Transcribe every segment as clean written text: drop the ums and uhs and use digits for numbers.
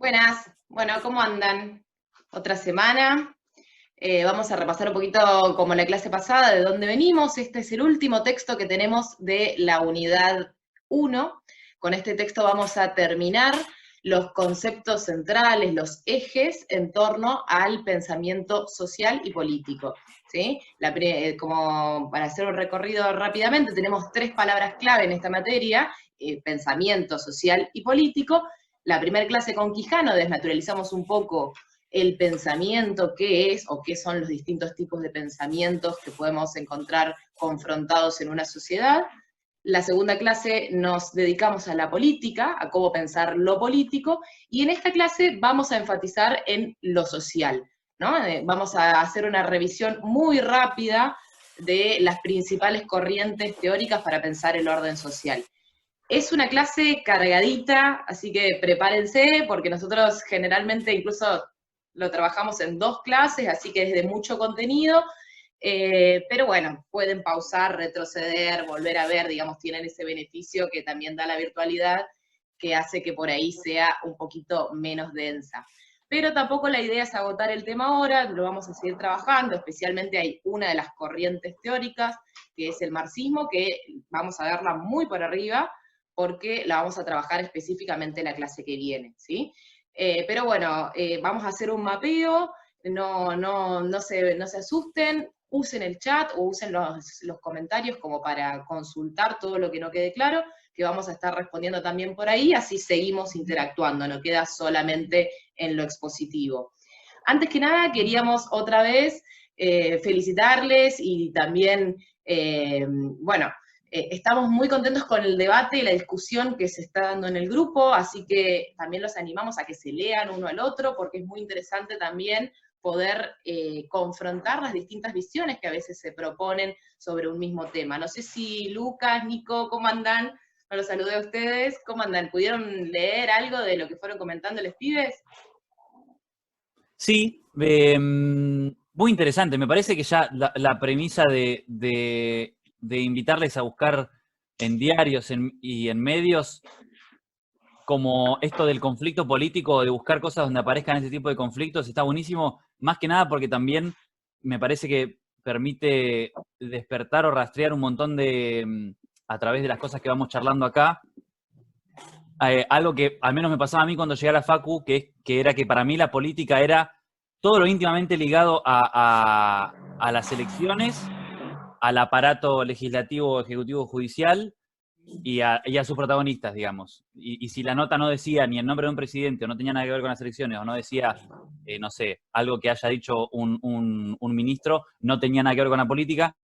Buenas, bueno, ¿cómo andan? Otra semana. Vamos a repasar un poquito como la clase pasada de dónde venimos. Este es el último texto que tenemos de la unidad 1. Con este texto vamos a terminar los conceptos centrales, los ejes en torno al pensamiento social y político. ¿Sí? Como para hacer un recorrido rápidamente, tenemos 3 palabras clave en esta materia: pensamiento social y político. La primera clase con Quijano desnaturalizamos un poco el pensamiento, qué es o qué son los distintos tipos de pensamientos que podemos encontrar confrontados en una sociedad. La segunda clase nos dedicamos a la política, a cómo pensar lo político, y en esta clase vamos a enfatizar en lo social, ¿no? Vamos a hacer una revisión muy rápida de las principales corrientes teóricas para pensar el orden social. Es una clase cargadita, así que prepárense, porque nosotros generalmente incluso lo trabajamos en 2 clases, así que es de mucho contenido, pero bueno, pueden pausar, retroceder, volver a ver, digamos, tienen ese beneficio que también da la virtualidad, que hace que por ahí sea un poquito menos densa. Pero tampoco la idea es agotar el tema ahora, lo vamos a seguir trabajando, especialmente hay una de las corrientes teóricas, que es el marxismo, que vamos a verla muy por arriba, porque la vamos a trabajar específicamente en la clase que viene, ¿sí? Pero bueno, vamos a hacer un mapeo, no se asusten, usen el chat o usen los comentarios como para consultar todo lo que no quede claro, que vamos a estar respondiendo también por ahí, así seguimos interactuando, no queda solamente en lo expositivo. Antes que nada, queríamos otra vez felicitarles y también, bueno, estamos muy contentos con el debate y la discusión que se está dando en el grupo, así que también los animamos a que se lean uno al otro, porque es muy interesante también poder confrontar las distintas visiones que a veces se proponen sobre un mismo tema. No sé si Lucas, Nico, ¿cómo andan? No los saludé a ustedes. ¿Cómo andan? ¿Pudieron leer algo de lo que fueron comentando los pibes? Sí, muy interesante. Me parece que ya la premisa de invitarles a buscar en diarios y en medios como esto del conflicto político, de buscar cosas donde aparezcan ese tipo de conflictos, está buenísimo, más que nada porque también me parece que permite despertar o rastrear un montón a través de las cosas que vamos charlando acá, algo que al menos me pasaba a mí cuando llegué a la Facu, que era que para mí la política era todo lo íntimamente ligado a las elecciones, al aparato legislativo, ejecutivo, judicial y a sus protagonistas, digamos. Y si la nota no decía ni el nombre de un presidente o no tenía nada que ver con las elecciones o no decía, no sé, algo que haya dicho un ministro, no tenía nada que ver con la política,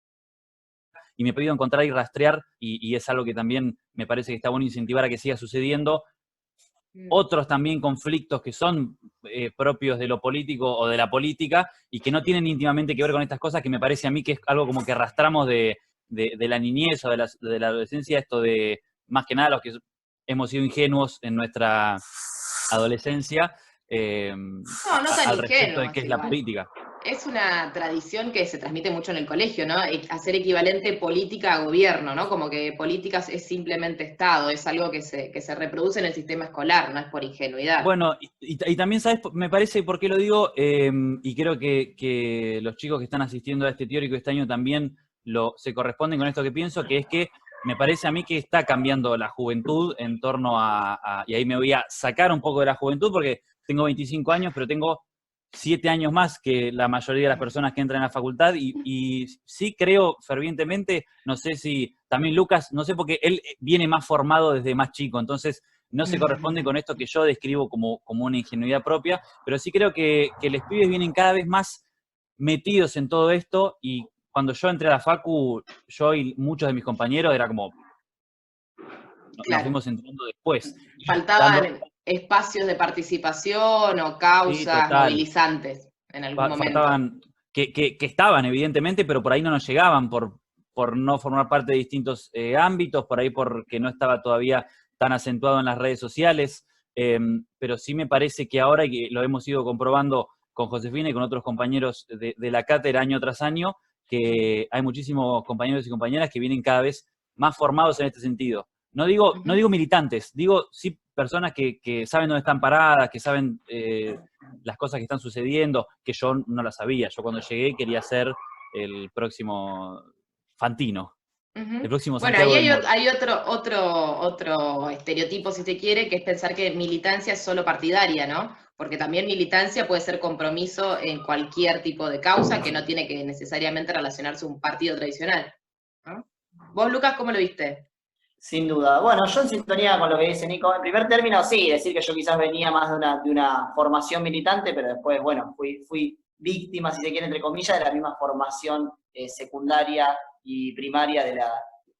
y me he podido encontrar y rastrear, y es algo que también me parece que está bueno incentivar a que siga sucediendo, otros también conflictos que son propios de lo político o de la política y que no tienen íntimamente que ver con estas cosas, que me parece a mí que es algo como que arrastramos de la niñez o de la adolescencia, esto de, más que nada, los que hemos sido ingenuos en nuestra adolescencia, No, no tan al respecto de ingenuos qué es la igual. política. Es una tradición que se transmite mucho en el colegio, ¿no? Hacer equivalente política a gobierno, ¿no? Como que políticas es simplemente Estado, es algo que se reproduce en el sistema escolar, no es por ingenuidad. Bueno, y también, ¿sabes? Me parece, ¿por qué lo digo? Y creo que los chicos que están asistiendo a este teórico este año también se corresponden con esto que pienso, que es que me parece a mí que está cambiando la juventud en torno y ahí me voy a sacar un poco de la juventud porque tengo 25 años, pero tengo 7 años más que la mayoría de las personas que entran a la facultad y sí creo fervientemente, no sé si también Lucas, no sé porque él viene más formado desde más chico, entonces no se corresponde con esto que yo describo como una ingenuidad propia, pero sí creo que los pibes vienen cada vez más metidos en todo esto y cuando yo entré a la facu, yo y muchos de mis compañeros era como, nos Claro, fuimos entrando después. Y dando, faltaban espacios de participación o sí, causas total, movilizantes en algún momento. faltaban, que estaban evidentemente, pero por ahí no nos llegaban por no formar parte de distintos ámbitos, por ahí porque no estaba todavía tan acentuado en las redes sociales, pero sí me parece que ahora, y que lo hemos ido comprobando con Josefina y con otros compañeros de la cátedra año tras año, que hay muchísimos compañeros y compañeras que vienen cada vez más formados en este sentido. No digo militantes, digo sí personas que saben dónde están paradas, que saben las cosas que están sucediendo, que yo no las sabía. Yo cuando llegué quería ser el próximo Fantino, el próximo Bueno, ahí Santiago del Moro. hay otro estereotipo, si se quiere, que es pensar que militancia es solo partidaria, ¿no? Porque también militancia puede ser compromiso en cualquier tipo de causa que no tiene que necesariamente relacionarse a un partido tradicional, ¿no? ¿Vos, Lucas, cómo lo viste? Sin duda. Bueno, yo en sintonía con lo que dice Nico, en primer término sí, decir que yo quizás venía más de una formación militante, pero después, bueno, fui víctima, si se quiere, entre comillas, de la misma formación secundaria y primaria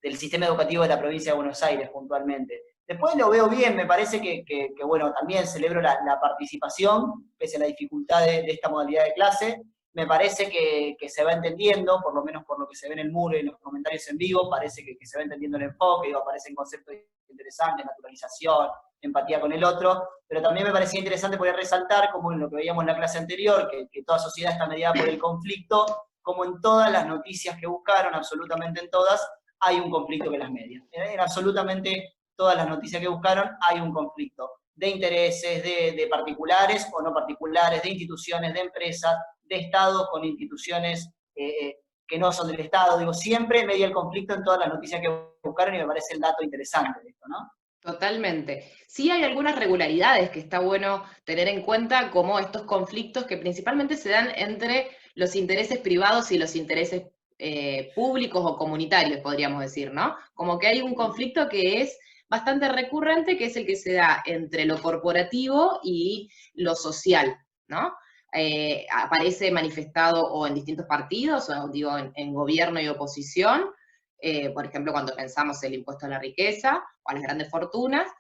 del sistema educativo de la provincia de Buenos Aires, puntualmente. Después lo veo bien, me parece bueno, también celebro la participación, pese a la dificultad de esta modalidad de clase. Me parece que se va entendiendo, por lo menos por lo que se ve en el muro y en los comentarios en vivo, parece que se va entendiendo el enfoque, aparecen conceptos interesantes, naturalización, empatía con el otro, pero también me parecía interesante poder resaltar, como en lo que veíamos en la clase anterior, que toda sociedad está mediada por el conflicto, como en todas las noticias que buscaron, absolutamente en todas, hay un conflicto que las media. En absolutamente todas las noticias que buscaron hay un conflicto de intereses, de particulares o no particulares, de instituciones, de empresas, de Estado con instituciones que no son del Estado. Digo, siempre media el conflicto en todas las noticias que buscaron y me parece el dato interesante de esto, ¿no? Totalmente. Sí hay algunas regularidades que está bueno tener en cuenta, como estos conflictos que principalmente se dan entre los intereses privados y los intereses públicos o comunitarios, podríamos decir, ¿no? Como que hay un conflicto que es bastante recurrente, que es el que se da entre lo corporativo y lo social, ¿no? Aparece manifestado o en distintos partidos, o digo, en gobierno y oposición, por ejemplo, cuando pensamos el impuesto a la riqueza o a las grandes fortunas,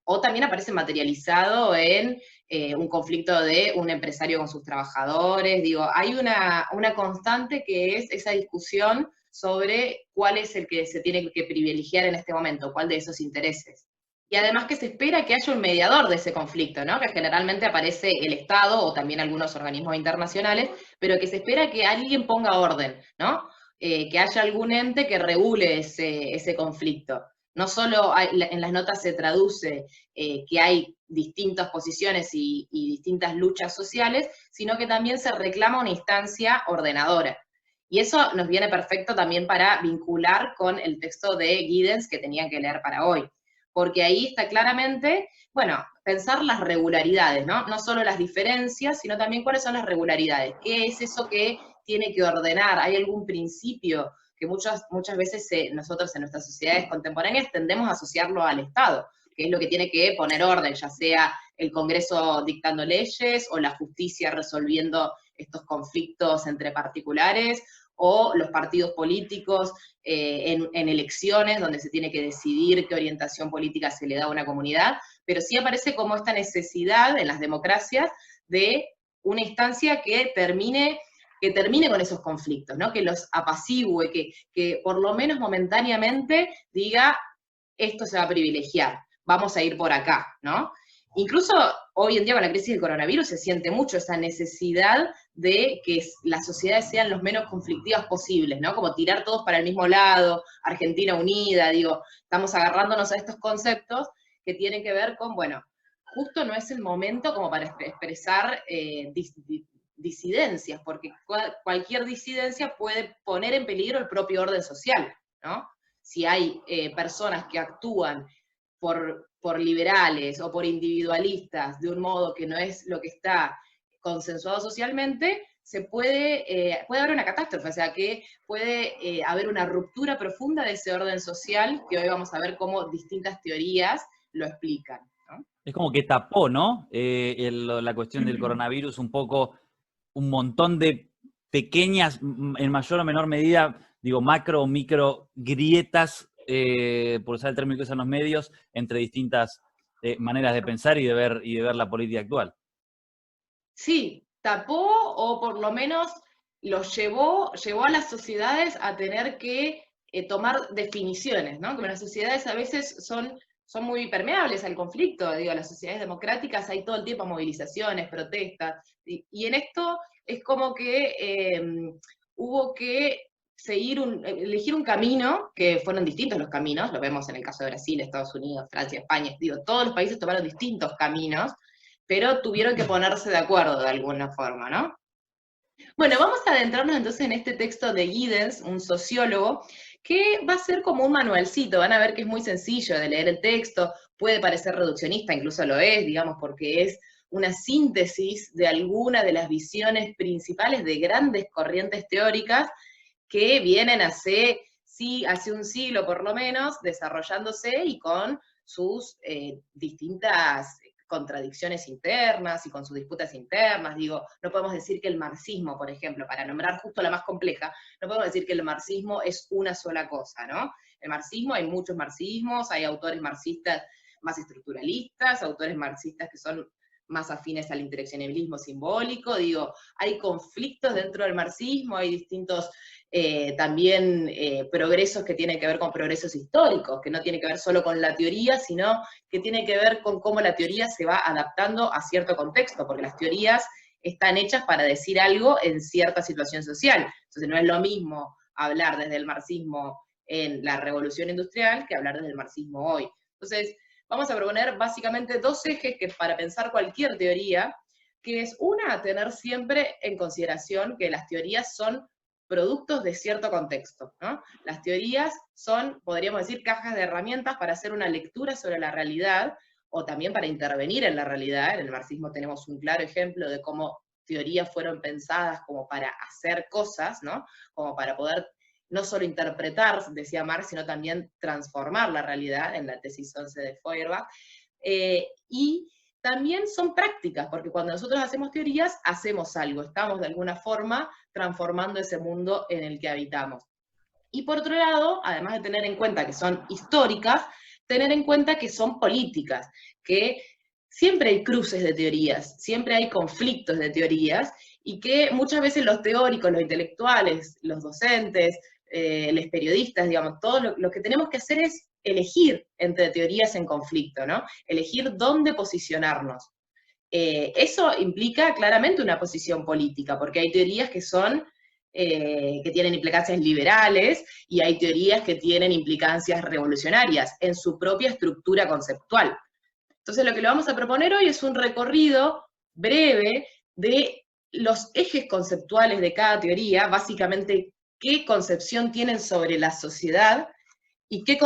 o también aparece materializado en un conflicto de un empresario con sus trabajadores. Digo, hay una constante que es esa discusión sobre cuál es el que se tiene que privilegiar en este momento, cuál de esos intereses. Y además que se espera que haya un mediador de ese conflicto, ¿no? Que generalmente aparece el Estado o también algunos organismos internacionales, pero que se espera que alguien ponga orden, ¿no? Que haya algún ente que regule ese conflicto. No solo en las notas se traduce que hay distintas posiciones y distintas luchas sociales, sino que también se reclama una instancia ordenadora. Y eso nos viene perfecto también para vincular con el texto de Giddens que tenían que leer para hoy, porque ahí está claramente, bueno, pensar las regularidades, ¿no? No solo las diferencias, sino también cuáles son las regularidades. ¿Qué es eso que tiene que ordenar? ¿Hay algún principio que muchas veces nosotros en nuestras sociedades contemporáneas tendemos a asociarlo al Estado, que es lo que tiene que poner orden, ya sea el Congreso dictando leyes o la justicia resolviendo estos conflictos entre particulares, o los partidos políticos en elecciones donde se tiene que decidir qué orientación política se le da a una comunidad, pero sí aparece como esta necesidad en las democracias de una instancia que termine con esos conflictos, ¿no? Que los apacigüe, que por lo menos momentáneamente diga, esto se va a privilegiar, vamos a ir por acá, ¿no? Incluso hoy en día con la crisis del coronavirus se siente mucho esa necesidad de que las sociedades sean los menos conflictivas posibles, ¿no? Como tirar todos para el mismo lado, Argentina unida, digo, estamos agarrándonos a estos conceptos que tienen que ver con, bueno, justo no es el momento como para expresar disidencias, porque cualquier disidencia puede poner en peligro el propio orden social, ¿no? Si hay personas que actúan por liberales o por individualistas de un modo que no es lo que está consensuado socialmente, puede haber una catástrofe, o sea que puede haber una ruptura profunda de ese orden social que hoy vamos a ver cómo distintas teorías lo explican, ¿no? Es como que tapó, ¿no? La cuestión del coronavirus un poco, un montón de pequeñas, en mayor o menor medida, digo, macro o micro grietas, por usar el término que usan los medios, entre distintas maneras de pensar y de ver la política actual. Sí, tapó o por lo menos los llevó a las sociedades a tener que tomar definiciones, ¿no? Como las sociedades a veces son muy permeables al conflicto, digo, las sociedades democráticas hay todo el tiempo movilizaciones, protestas, y en esto es como que hubo que elegir un camino, que fueron distintos los caminos, lo vemos en el caso de Brasil, Estados Unidos, Francia, España, digo, todos los países tomaron distintos caminos, pero tuvieron que ponerse de acuerdo de alguna forma, ¿no? Bueno, vamos a adentrarnos entonces en este texto de Giddens, un sociólogo, que va a ser como un manualcito. Van a ver que es muy sencillo de leer el texto, puede parecer reduccionista, incluso lo es, digamos, porque es una síntesis de alguna de las visiones principales de grandes corrientes teóricas que vienen hace un siglo por lo menos, desarrollándose y con sus distintas contradicciones internas y con sus disputas internas. Digo, no podemos decir que el marxismo, por ejemplo, para nombrar justo la más compleja, no podemos decir que el marxismo es una sola cosa, ¿no? El marxismo, hay muchos marxismos, hay autores marxistas más estructuralistas, autores marxistas que son más afines al inteleccionalismo simbólico, digo, hay conflictos dentro del marxismo, hay distintos también progresos que tienen que ver con progresos históricos, que no tienen que ver solo con la teoría, sino que tienen que ver con cómo la teoría se va adaptando a cierto contexto, porque las teorías están hechas para decir algo en cierta situación social. Entonces no es lo mismo hablar desde el marxismo en la revolución industrial que hablar desde el marxismo hoy. Entonces, vamos a proponer básicamente dos ejes que para pensar cualquier teoría, que es una, tener siempre en consideración que las teorías son productos de cierto contexto, ¿no? Las teorías son, podríamos decir, cajas de herramientas para hacer una lectura sobre la realidad, o también para intervenir en la realidad. En el marxismo tenemos un claro ejemplo de cómo teorías fueron pensadas como para hacer cosas, ¿no? Como para poder no solo interpretar, decía Marx, sino también transformar la realidad, en la tesis 11 de Feuerbach, y también son prácticas, porque cuando nosotros hacemos teorías, hacemos algo, estamos de alguna forma transformando ese mundo en el que habitamos. Y por otro lado, además de tener en cuenta que son históricas, tener en cuenta que son políticas, que siempre hay cruces de teorías, siempre hay conflictos de teorías, y que muchas veces los teóricos, los intelectuales, los docentes, los periodistas, digamos, todo lo que tenemos que hacer es elegir entre teorías en conflicto, ¿no? Elegir dónde posicionarnos. Eso implica claramente una posición política, porque hay teorías que son, que tienen implicancias liberales, y hay teorías que tienen implicancias revolucionarias en su propia estructura conceptual. Entonces lo que le vamos a proponer hoy es un recorrido breve de los ejes conceptuales de cada teoría, básicamente qué concepción tienen sobre la sociedad y qué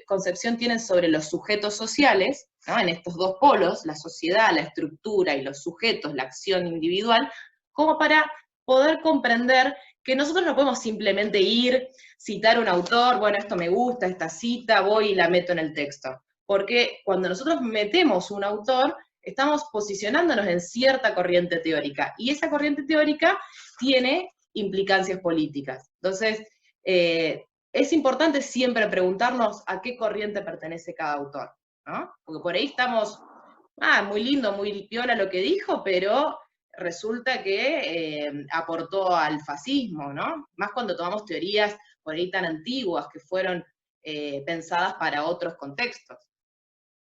concepción tienen sobre los sujetos sociales, ¿no? En estos dos polos, la sociedad, la estructura, y los sujetos, la acción individual, como para poder comprender que nosotros no podemos simplemente ir, citar un autor, bueno, esto me gusta, esta cita, voy y la meto en el texto. Porque cuando nosotros metemos un autor, estamos posicionándonos en cierta corriente teórica, y esa corriente teórica tiene implicancias políticas. Entonces, es importante siempre preguntarnos a qué corriente pertenece cada autor, ¿no? Porque por ahí estamos, muy lindo, muy piola lo que dijo, pero resulta que aportó al fascismo, ¿no? Más cuando tomamos teorías por ahí tan antiguas que fueron pensadas para otros contextos.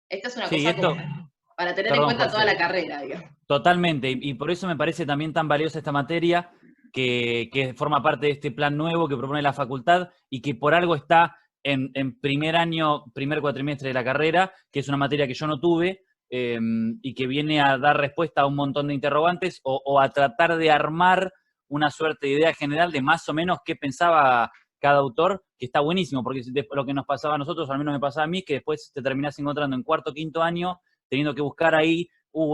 Esta es una Sí, cosa esto, como para tener en perdón, cuenta toda José. la carrera, digamos. Totalmente, y por eso me parece también tan valiosa esta materia, que forma parte de este plan nuevo que propone la facultad y que por algo está en primer año, primer cuatrimestre de la carrera, que es una materia que yo no tuve, y que viene a dar respuesta a un montón de interrogantes o a tratar de armar una suerte de idea general de más o menos qué pensaba cada autor, que está buenísimo, porque lo que nos pasaba a nosotros, al menos me pasaba a mí, que después te terminás encontrando en cuarto, quinto año, teniendo que buscar ahí,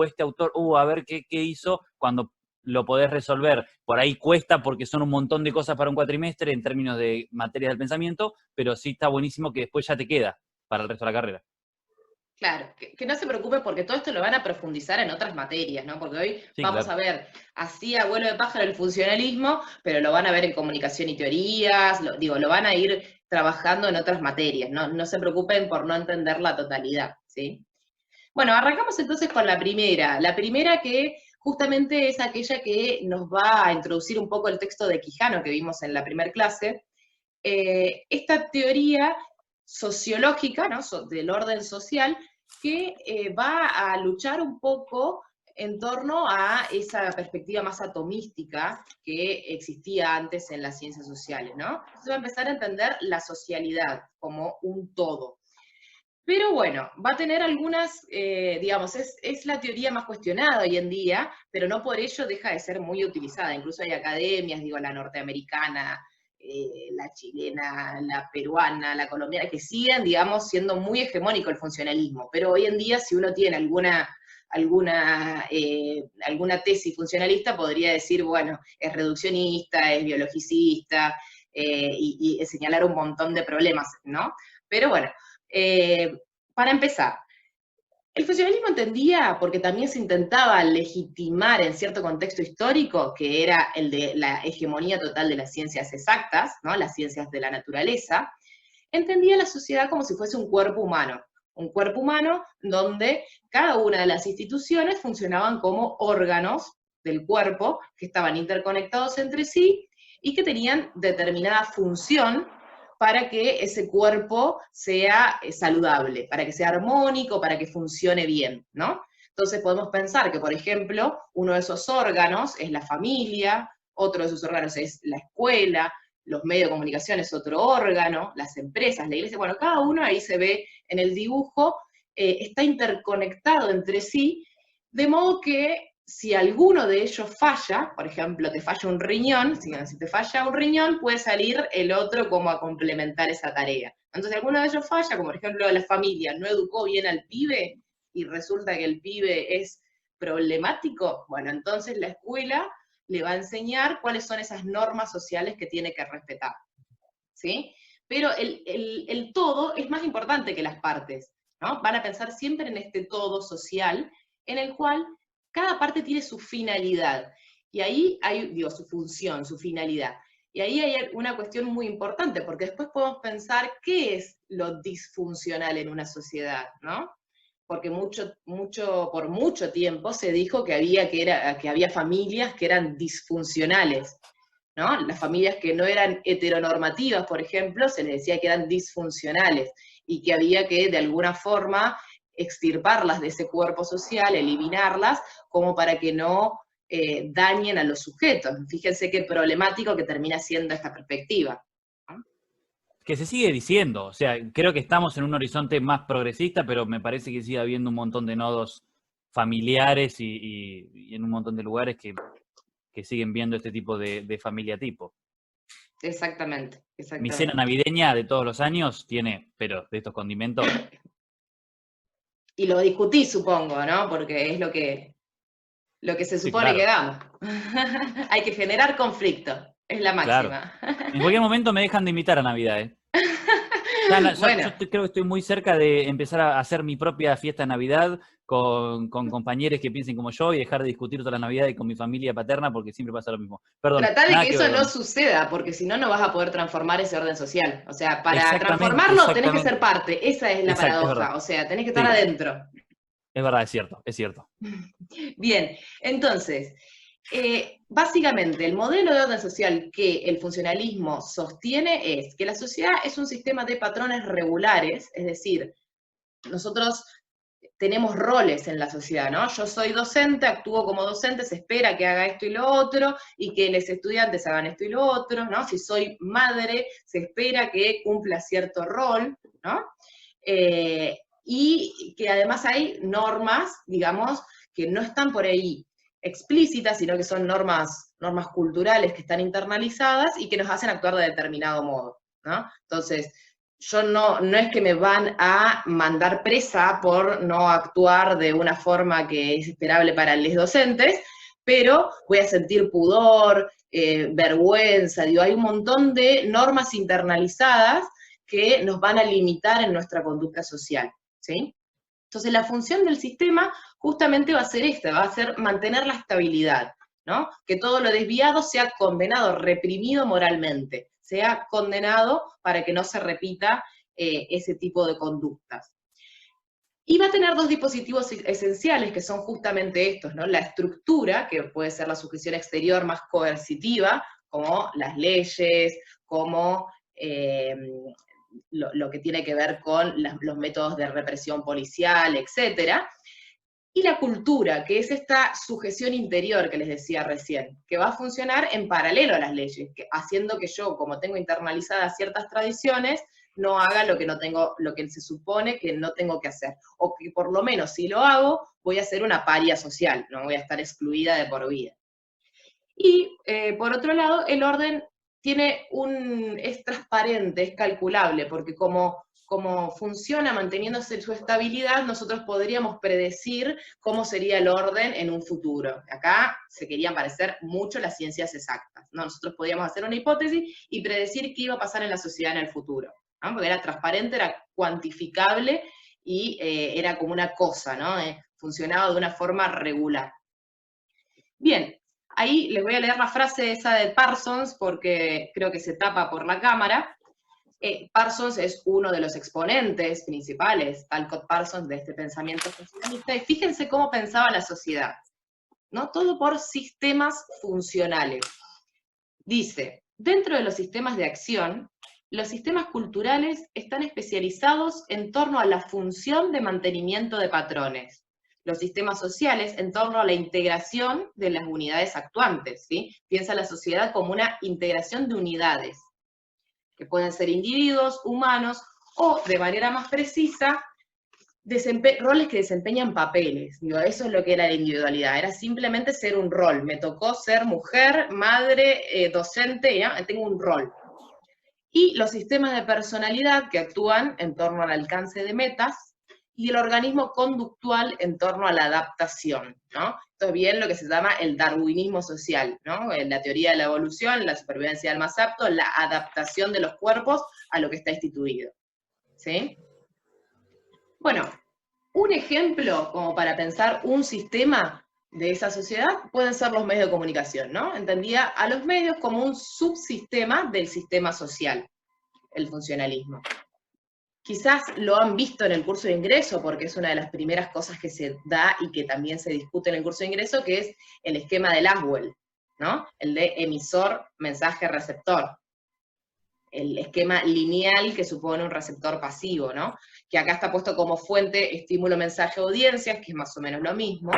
este autor, a ver qué hizo, cuando lo podés resolver. Por ahí cuesta porque son un montón de cosas para un cuatrimestre en términos de materias del pensamiento, pero sí está buenísimo que después ya te queda para el resto de la carrera. Claro, que no se preocupe porque todo esto lo van a profundizar en otras materias, ¿no? Porque hoy Sí, vamos claro. a ver así a vuelo de pájaro el funcionalismo, pero lo van a ver en comunicación y teorías, lo van a ir trabajando en otras materias, ¿no? No se preocupen por no entender la totalidad, ¿sí? Bueno, arrancamos entonces con la primera que justamente es aquella que nos va a introducir un poco el texto de Quijano que vimos en la primera clase. Esta teoría sociológica, ¿no? Del orden social, que va a luchar un poco en torno a esa perspectiva más atomística que existía antes en las ciencias sociales, ¿no? Entonces va a empezar a entender la socialidad como un todo. Pero bueno, va a tener algunas, digamos, es la teoría más cuestionada hoy en día, pero no por ello deja de ser muy utilizada. Incluso hay academias, digo, la norteamericana, la chilena, la peruana, la colombiana, que siguen, digamos, siendo muy hegemónico el funcionalismo. Pero hoy en día, si uno tiene alguna tesis funcionalista, podría decir, bueno, es reduccionista, es biologicista, y señalar un montón de problemas, ¿no? Pero bueno, para empezar, el funcionalismo entendía, porque también se intentaba legitimar en cierto contexto histórico, que era el de la hegemonía total de las ciencias exactas, ¿no? Las ciencias de la naturaleza, entendía la sociedad como si fuese un cuerpo humano donde cada una de las instituciones funcionaban como órganos del cuerpo que estaban interconectados entre sí y que tenían determinada función para que ese cuerpo sea saludable, para que sea armónico, para que funcione bien, ¿no? Entonces podemos pensar que, por ejemplo, uno de esos órganos es la familia, otro de esos órganos es la escuela, los medios de comunicación es otro órgano, las empresas, la iglesia, bueno, cada uno ahí se ve en el dibujo, está interconectado entre sí, de modo que si alguno de ellos falla, por ejemplo, te falla un riñón, si te falla un riñón, puede salir el otro como a complementar esa tarea. Entonces, si alguno de ellos falla, como por ejemplo la familia no educó bien al pibe y resulta que el pibe es problemático, bueno, entonces la escuela le va a enseñar cuáles son esas normas sociales que tiene que respetar, ¿sí? Pero el todo es más importante que las partes, ¿no? Van a pensar siempre en este todo social, en el cual cada parte tiene su finalidad, y ahí hay, digo, su función, su finalidad. Y ahí hay una cuestión muy importante, porque después podemos pensar qué es lo disfuncional en una sociedad, ¿no? Porque por mucho tiempo se dijo que había familias que eran disfuncionales, ¿no? Las familias que no eran heteronormativas, por ejemplo, se les decía que eran disfuncionales, y que había que, de alguna forma, extirparlas de ese cuerpo social, eliminarlas, como para que no dañen a los sujetos. Fíjense qué problemático que termina siendo esta perspectiva, ¿no? Que se sigue diciendo, o sea, creo que estamos en un horizonte más progresista, pero me parece que sigue habiendo un montón de nodos familiares y en un montón de lugares que siguen viendo este tipo de familia tipo. Exactamente, Mi cena exactamente. navideña de todos los años tiene, pero de estos condimentos. Y lo discutí, supongo, ¿no? Porque es lo que se Sí, supone que claro, hagamos. Hay que generar conflicto, es la claro. máxima. En cualquier momento me dejan de invitar a Navidad, ¿eh? Bueno, Creo que estoy muy cerca de empezar a hacer mi propia fiesta de Navidad con compañeros que piensen como yo y dejar de discutir toda la Navidad y con mi familia paterna porque siempre pasa lo mismo. Perdón, tratá de nada que que eso ver no con... suceda, porque si no, no vas a poder transformar ese orden social. O sea, para Exactamente, transformarlo tenés que ser exactamente. parte, esa es la Exacto, es verdad. paradoja, o sea, tenés que estar Sí, adentro. es verdad, es cierto, es cierto. Bien, entonces, básicamente el modelo de orden social que el funcionalismo sostiene es que la sociedad es un sistema de patrones regulares, es decir, nosotros tenemos roles en la sociedad, ¿no? Yo soy docente, actúo como docente, se espera que haga esto y lo otro, y que los estudiantes hagan esto y lo otro, ¿no? Si soy madre, se espera que cumpla cierto rol, ¿no? Y que además hay normas, digamos, que no están por ahí explícitas, sino que son normas culturales que están internalizadas y que nos hacen actuar de determinado modo, ¿no? Entonces, yo no es que me van a mandar presa por no actuar de una forma que es esperable para los docentes, pero voy a sentir pudor, vergüenza, digo, hay un montón de normas internalizadas que nos van a limitar en nuestra conducta social, ¿sí? Entonces la función del sistema justamente va a ser esta, va a ser mantener la estabilidad, ¿no? Que todo lo desviado sea condenado, reprimido moralmente, sea condenado para que no se repita ese tipo de conductas. Y va a tener dos dispositivos esenciales que son justamente estos, ¿no? La estructura, que puede ser la sujeción exterior más coercitiva, como las leyes, como lo que tiene que ver con los métodos de represión policial, etcétera, Y la cultura, que es esta sujeción interior que les decía recién, que va a funcionar en paralelo a las leyes, haciendo que yo, como tengo internalizadas ciertas tradiciones, no haga lo que no tengo, lo que se supone que no tengo que hacer. O que por lo menos si lo hago, voy a ser una paria social, no voy a estar excluida de por vida. Y por otro lado, el orden es transparente, es calculable, porque como funciona manteniéndose su estabilidad, nosotros podríamos predecir cómo sería el orden en un futuro. Acá se querían parecer mucho las ciencias exactas, ¿no? Nosotros podíamos hacer una hipótesis y predecir qué iba a pasar en la sociedad en el futuro, ¿no? Porque era transparente, era cuantificable y era como una cosa, ¿no? Funcionaba de una forma regular. Bien, ahí les voy a leer la frase esa de Parsons, porque creo que se tapa por la cámara. Parsons es uno de los exponentes principales, Talcott Parsons, de este pensamiento funcionalista, y fíjense cómo pensaba la sociedad, ¿no? Todo por sistemas funcionales. Dice, dentro de los sistemas de acción, los sistemas culturales están especializados en torno a la función de mantenimiento de patrones. Los sistemas sociales en torno a la integración de las unidades actuantes, ¿sí? Piensa la sociedad como una integración de unidades, que pueden ser individuos, humanos, o, de manera más precisa, roles que desempeñan papeles. Digo, eso es lo que era la individualidad, era simplemente ser un rol. Me tocó ser mujer, madre, docente, ¿ya? Tengo un rol. Y los sistemas de personalidad que actúan en torno al alcance de metas, y el organismo conductual en torno a la adaptación, ¿no? Esto es bien lo que se llama el darwinismo social, ¿no? En la teoría de la evolución, la supervivencia del más apto, la adaptación de los cuerpos a lo que está instituido, ¿sí? Bueno, un ejemplo como para pensar un sistema de esa sociedad pueden ser los medios de comunicación, ¿no? Entendía a los medios como un subsistema del sistema social, el funcionalismo. Quizás lo han visto en el curso de ingreso, porque es una de las primeras cosas que se da y que también se discute en el curso de ingreso, que es el esquema de Laswell, ¿no? El de emisor, mensaje, receptor. El esquema lineal que supone un receptor pasivo, ¿no? Que acá está puesto como fuente, estímulo, mensaje, audiencias, que es más o menos lo mismo.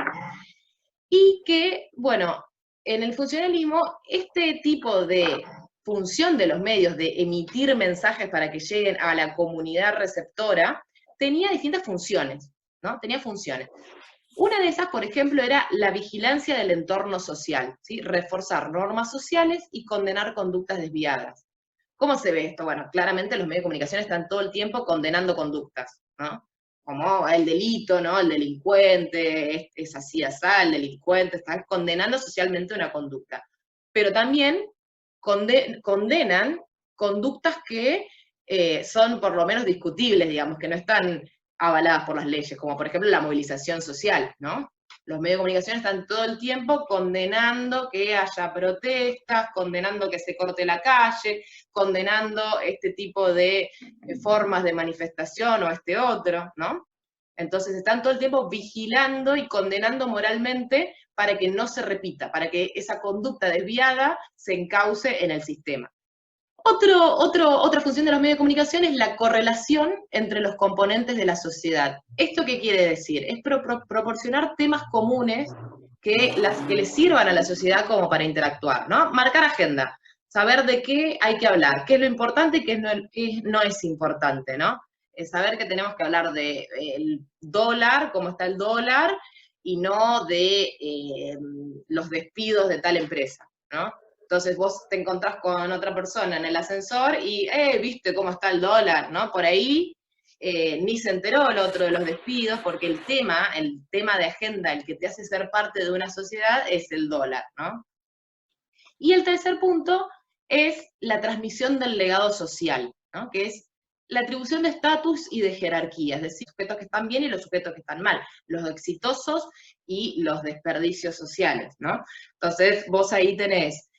Y que, bueno, en el funcionalismo, este tipo de función de los medios de emitir mensajes para que lleguen a la comunidad receptora, tenía distintas funciones, ¿no? Tenía funciones. Una de esas, por ejemplo, era la vigilancia del entorno social, ¿sí? Reforzar normas sociales y condenar conductas desviadas. ¿Cómo se ve esto? Bueno, claramente los medios de comunicación están todo el tiempo condenando conductas, ¿no? Como el delito, ¿no? El delincuente, es así, asá, el delincuente, están condenando socialmente una conducta. Pero también condenan conductas que son por lo menos discutibles, digamos, que no están avaladas por las leyes, como por ejemplo la movilización social, ¿no? Los medios de comunicación están todo el tiempo condenando que haya protestas, condenando que se corte la calle, condenando este tipo de formas de manifestación o este otro, ¿no? Entonces están todo el tiempo vigilando y condenando moralmente para que no se repita, para que esa conducta desviada se encauce en el sistema. Otra función de los medios de comunicación es la correlación entre los componentes de la sociedad. ¿Esto qué quiere decir? Es proporcionar temas comunes que les sirvan a la sociedad como para interactuar, ¿no? Marcar agenda, saber de qué hay que hablar, qué es lo importante y qué no es importante, ¿no? Saber que tenemos que hablar del dólar, cómo está el dólar, y no de los despidos de tal empresa, ¿no? Entonces vos te encontrás con otra persona en el ascensor y, viste cómo está el dólar, ¿no? Por ahí ni se enteró el otro de los despidos, porque el tema de agenda, el que te hace ser parte de una sociedad, es el dólar, ¿no? Y el tercer punto es la transmisión del legado social, ¿no? Que es la atribución de estatus y de jerarquía, es decir, los sujetos que están bien y los sujetos que están mal, los exitosos y los desperdicios sociales, ¿no? Entonces vos ahí tenés,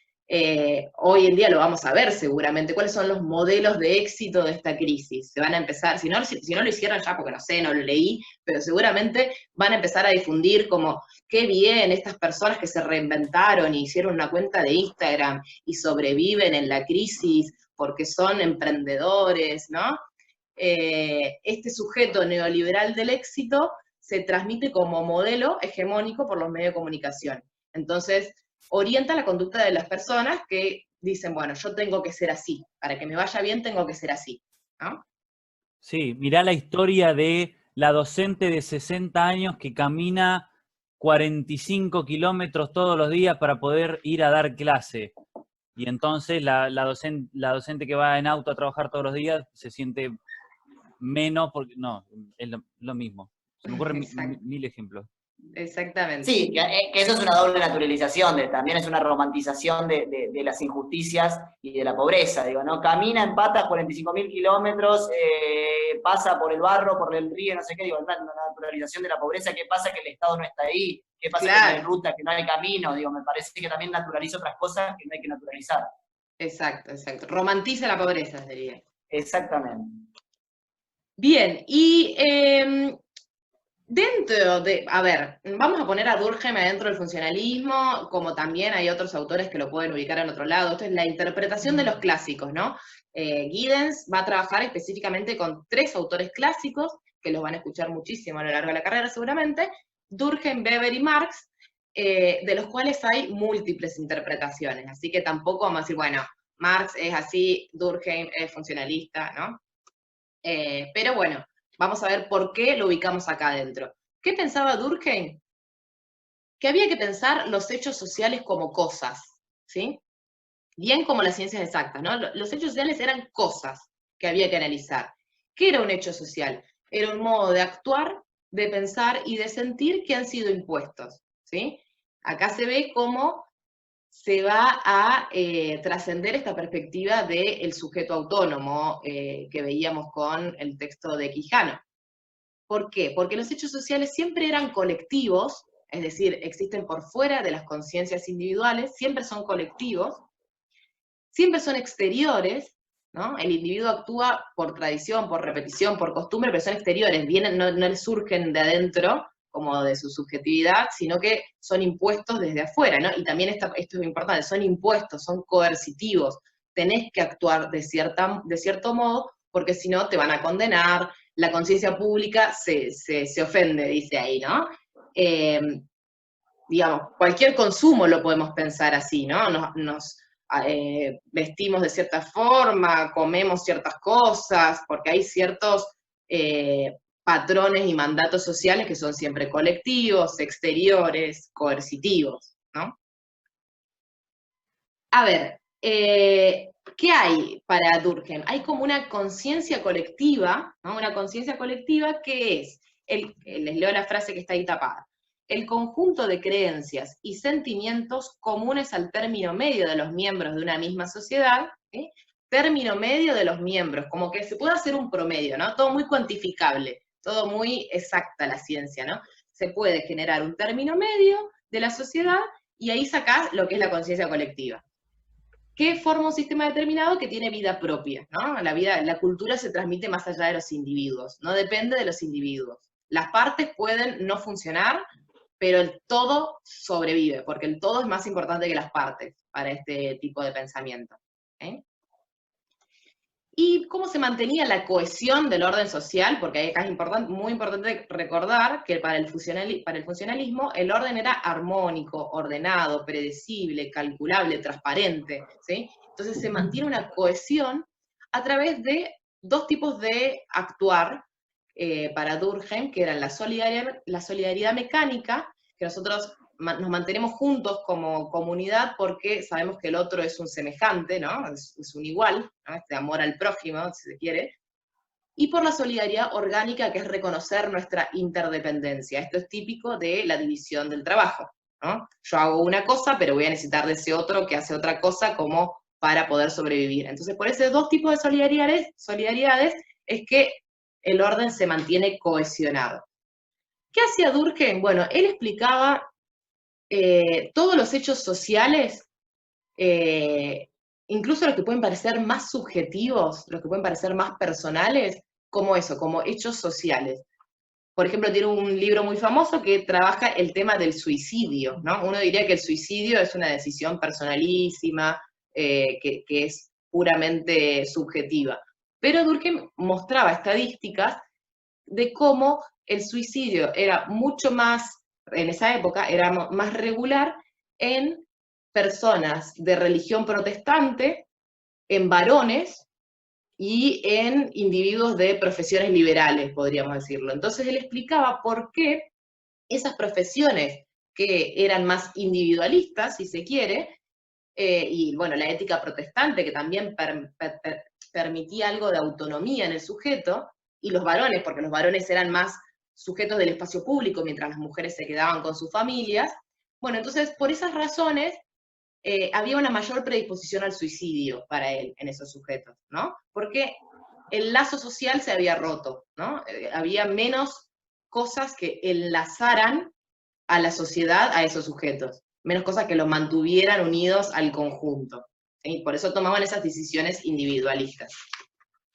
hoy en día lo vamos a ver seguramente, cuáles son los modelos de éxito de esta crisis. Se van a empezar, si no lo hicieron ya, porque no sé, no lo leí, pero seguramente van a empezar a difundir como, qué bien, estas personas que se reinventaron y hicieron una cuenta de Instagram y sobreviven en la crisis porque son emprendedores, ¿no? Este sujeto neoliberal del éxito se transmite como modelo hegemónico por los medios de comunicación. Entonces, orienta la conducta de las personas que dicen, bueno, yo tengo que ser así, para que me vaya bien tengo que ser así, ¿no? Sí, mirá la historia de la docente de 60 años que camina 45 kilómetros todos los días para poder ir a dar clase. Y entonces la docente que va en auto a trabajar todos los días se siente menos, porque no, es lo mismo. Se me ocurren mil ejemplos. Exactamente. Sí, que eso es una doble naturalización, también es una romantización de las injusticias y de la pobreza, digo, ¿no? Camina en patas 45.000 kilómetros, pasa por el barro, por el río, no sé qué, digo, una naturalización de la pobreza. ¿Qué pasa que el Estado no está ahí? ¿Qué pasa que no hay ruta, que no hay camino? Digo, me parece que también naturaliza otras cosas que no hay que naturalizar. Exacto, exacto. Romantiza la pobreza, diría. Exactamente. Bien, y dentro de, a ver, vamos a poner a Durkheim adentro del funcionalismo, como también hay otros autores que lo pueden ubicar en otro lado. Esto es la interpretación de los clásicos, ¿no? Giddens va a trabajar específicamente con 3 autores clásicos, que los van a escuchar muchísimo a lo largo de la carrera seguramente, Durkheim, Weber y Marx, de los cuales hay múltiples interpretaciones, así que tampoco vamos a decir, bueno, Marx es así, Durkheim es funcionalista, ¿no? Pero bueno, vamos a ver por qué lo ubicamos acá adentro. ¿Qué pensaba Durkheim? Que había que pensar los hechos sociales como cosas, ¿sí? Bien como las ciencias exactas, ¿no? Los hechos sociales eran cosas que había que analizar. ¿Qué era un hecho social? Era un modo de actuar, de pensar y de sentir que han sido impuestos, ¿sí? Acá se ve cómo se va a trascender esta perspectiva del sujeto autónomo que veíamos con el texto de Quijano. ¿Por qué? Porque los hechos sociales siempre eran colectivos, es decir, existen por fuera de las conciencias individuales, siempre son colectivos, siempre son exteriores, ¿no? El individuo actúa por tradición, por repetición, por costumbre, pero son exteriores, vienen, no les surgen de adentro, como de su subjetividad, sino que son impuestos desde afuera, ¿no? Y también esto es importante, son impuestos, son coercitivos, tenés que actuar de cierto modo, porque si no te van a condenar, la conciencia pública se ofende, dice ahí, ¿no? Digamos, cualquier consumo lo podemos pensar así, ¿no? Nos vestimos de cierta forma, comemos ciertas cosas, porque hay ciertos patrones y mandatos sociales que son siempre colectivos, exteriores, coercitivos, ¿no? A ver, ¿qué hay para Durkheim? Hay como una conciencia colectiva, ¿no? Una conciencia colectiva que es, les leo la frase que está ahí tapada, el conjunto de creencias y sentimientos comunes al término medio de los miembros de una misma sociedad, ¿sí? Término medio de los miembros, como que se puede hacer un promedio, ¿no? Todo muy cuantificable, todo muy exacta la ciencia, ¿no? Se puede generar un término medio de la sociedad y ahí sacás lo que es la conciencia colectiva, que forma un sistema determinado que tiene vida propia, ¿no? La cultura se transmite más allá de los individuos, no depende de los individuos. Las partes pueden no funcionar, pero el todo sobrevive, porque el todo es más importante que las partes para este tipo de pensamiento. ¿Eh? ¿Y cómo se mantenía la cohesión del orden social? Porque acá es muy importante recordar que para el funcionalismo el orden era armónico, ordenado, predecible, calculable, transparente, ¿sí? Entonces se mantiene una cohesión a través de 2 tipos de actuar para Durkheim, que eran la solidaridad mecánica, que nosotros nos mantenemos juntos como comunidad porque sabemos que el otro es un semejante, ¿no? Es un igual, ¿no? Este amor al prójimo, si se quiere. Y por la solidaridad orgánica, que es reconocer nuestra interdependencia. Esto es típico de la división del trabajo, ¿no? Yo hago una cosa, pero voy a necesitar de ese otro que hace otra cosa como para poder sobrevivir. Entonces, por esos 2 tipos de solidaridades es que el orden se mantiene cohesionado. ¿Qué hacía Durkheim? Bueno, él explicaba todos los hechos sociales, incluso los que pueden parecer más subjetivos, los que pueden parecer más personales, como eso, como hechos sociales. Por ejemplo, tiene un libro muy famoso que trabaja el tema del suicidio, ¿no? Uno diría que el suicidio es una decisión personalísima, que es puramente subjetiva. Pero Durkheim mostraba estadísticas de cómo el suicidio era mucho más, en esa época, era más regular en personas de religión protestante, en varones y en individuos de profesiones liberales, podríamos decirlo. Entonces él explicaba por qué esas profesiones que eran más individualistas, si se quiere, y bueno, la ética protestante, que también permitía algo de autonomía en el sujeto, y los varones, porque los varones eran más sujetos del espacio público, mientras las mujeres se quedaban con sus familias. Bueno, entonces, por esas razones, había una mayor predisposición al suicidio para él en esos sujetos, ¿no? Porque el lazo social se había roto, ¿no? Había menos cosas que enlazaran a la sociedad a esos sujetos, menos cosas que los mantuvieran unidos al conjunto, ¿sí? Por eso tomaban esas decisiones individualistas.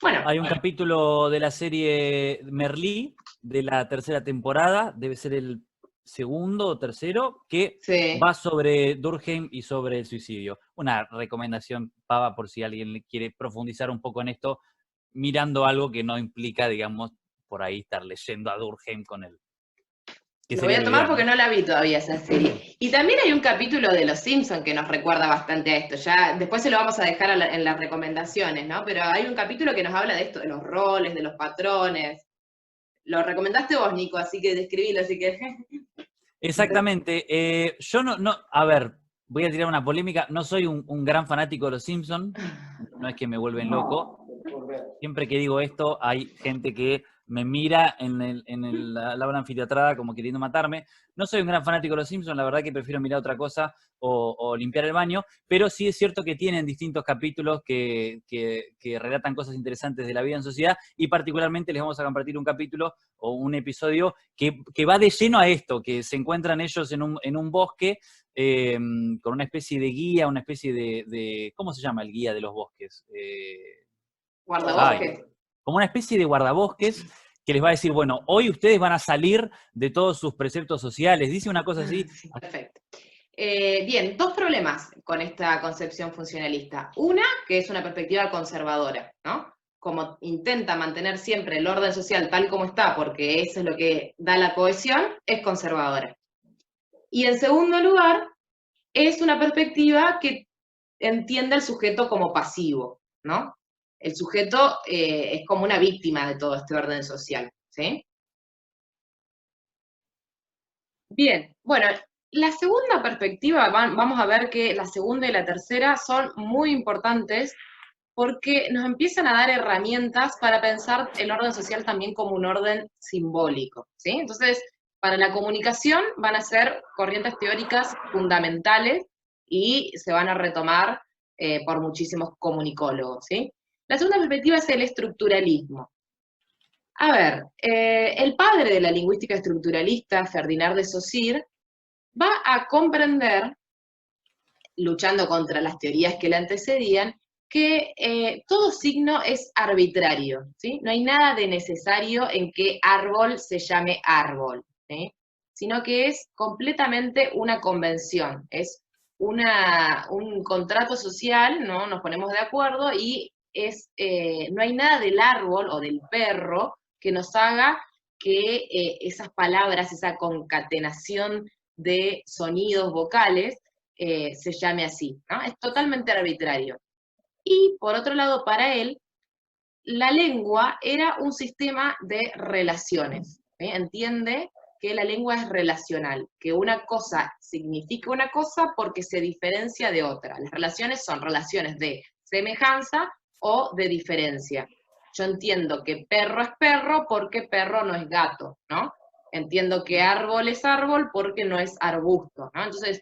Bueno. Hay un capítulo de la serie Merlí, de la tercera temporada, debe ser el segundo o tercero, que Sí. va sobre Durkheim y sobre el suicidio. Una recomendación pava por si alguien quiere profundizar un poco en esto, mirando algo que no implica, digamos, por ahí estar leyendo a Durkheim con él. Lo voy a tomar porque no la vi todavía esa serie. Y también hay un capítulo de Los Simpsons que nos recuerda bastante a esto. Ya después se lo vamos a dejar en las recomendaciones, ¿no? Pero hay un capítulo que nos habla de esto, de los roles, de los patrones. Lo recomendaste vos, Nico, así que describilo, así que... Exactamente. Yo no, a ver, voy a tirar una polémica. No soy un gran fanático de Los Simpsons. No es que me vuelven loco. Siempre que digo esto, hay gente que me mira en la aula anfiteatrada como queriendo matarme. No soy un gran fanático de Los Simpsons, la verdad que prefiero mirar otra cosa o limpiar el baño, pero sí es cierto que tienen distintos capítulos que relatan cosas interesantes de la vida en sociedad, y particularmente les vamos a compartir un capítulo o un episodio que va de lleno a esto, que se encuentran ellos en un bosque con una especie de guía, una especie de ¿cómo se llama el guía de los bosques? Guardabosques. Como una especie de guardabosques que les va a decir, bueno, hoy ustedes van a salir de todos sus preceptos sociales. Dice una cosa así. Sí, perfecto. Bien, dos problemas con esta concepción funcionalista. Una, que es una perspectiva conservadora, ¿no? Como intenta mantener siempre el orden social tal como está, porque eso es lo que da la cohesión, es conservadora. Y en segundo lugar, es una perspectiva que entiende al sujeto como pasivo, ¿no? El sujeto es como una víctima de todo este orden social, ¿sí? Bien, bueno, la segunda perspectiva, vamos a ver que la segunda y la tercera son muy importantes porque nos empiezan a dar herramientas para pensar el orden social también como un orden simbólico, ¿sí? Entonces, para la comunicación van a ser corrientes teóricas fundamentales y se van a retomar por muchísimos comunicólogos, ¿sí? La segunda perspectiva es el estructuralismo. A ver, el padre de la lingüística estructuralista, Ferdinand de Saussure, va a comprender, luchando contra las teorías que le antecedían, que todo signo es arbitrario, ¿sí? No hay nada de necesario en que árbol se llame árbol, ¿sí? Sino que es completamente una convención, es un contrato social, ¿no? Nos ponemos de acuerdo y no hay nada del árbol o del perro que nos haga que esas palabras, esa concatenación de sonidos vocales, se llame así, ¿no? Es totalmente arbitrario. Y por otro lado, para él, la lengua era un sistema de relaciones. Entiende que la lengua es relacional, que una cosa significa una cosa porque se diferencia de otra. Las relaciones son relaciones de semejanza o de diferencia. Yo entiendo que perro es perro porque perro no es gato, ¿no? Entiendo que árbol es árbol porque no es arbusto, ¿no? Entonces,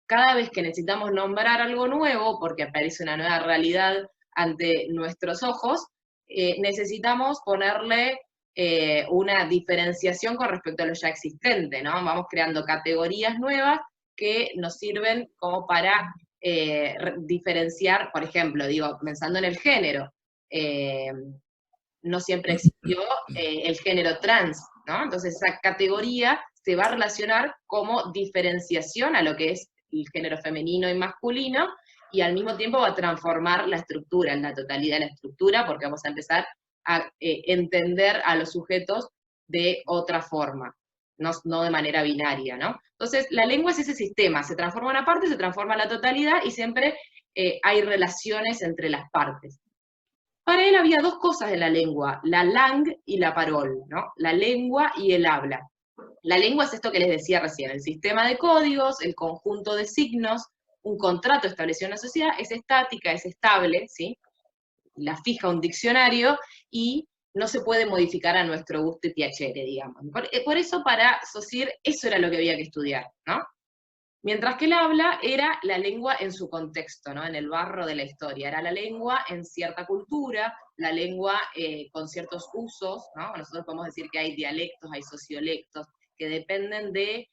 cada vez que necesitamos nombrar algo nuevo, porque aparece una nueva realidad ante nuestros ojos, necesitamos ponerle una diferenciación con respecto a lo ya existente, ¿no? Vamos creando categorías nuevas que nos sirven como para diferenciar, por ejemplo, digo, pensando en el género, no siempre existió el género trans, ¿no? Entonces esa categoría se va a relacionar como diferenciación a lo que es el género femenino y masculino, y al mismo tiempo va a transformar la estructura, en la totalidad de la estructura, porque vamos a empezar a entender a los sujetos de otra forma, no de manera binaria, ¿no? Entonces, la lengua es ese sistema, se transforma en una parte, se transforma en la totalidad, y siempre hay relaciones entre las partes. Para él había dos cosas en la lengua, la langue y la parole, ¿no? La lengua y el habla. La lengua es esto que les decía recién, el sistema de códigos, el conjunto de signos, un contrato establecido en la sociedad, es estática, es estable, ¿sí? La fija un diccionario y no se puede modificar a nuestro gusto y piacere, digamos. Por eso para Saussure eso era lo que había que estudiar, ¿no? Mientras que el habla era la lengua en su contexto, ¿no? En el barro de la historia. Era la lengua en cierta cultura, la lengua con ciertos usos, ¿no? Nosotros podemos decir que hay dialectos, hay sociolectos, que dependen de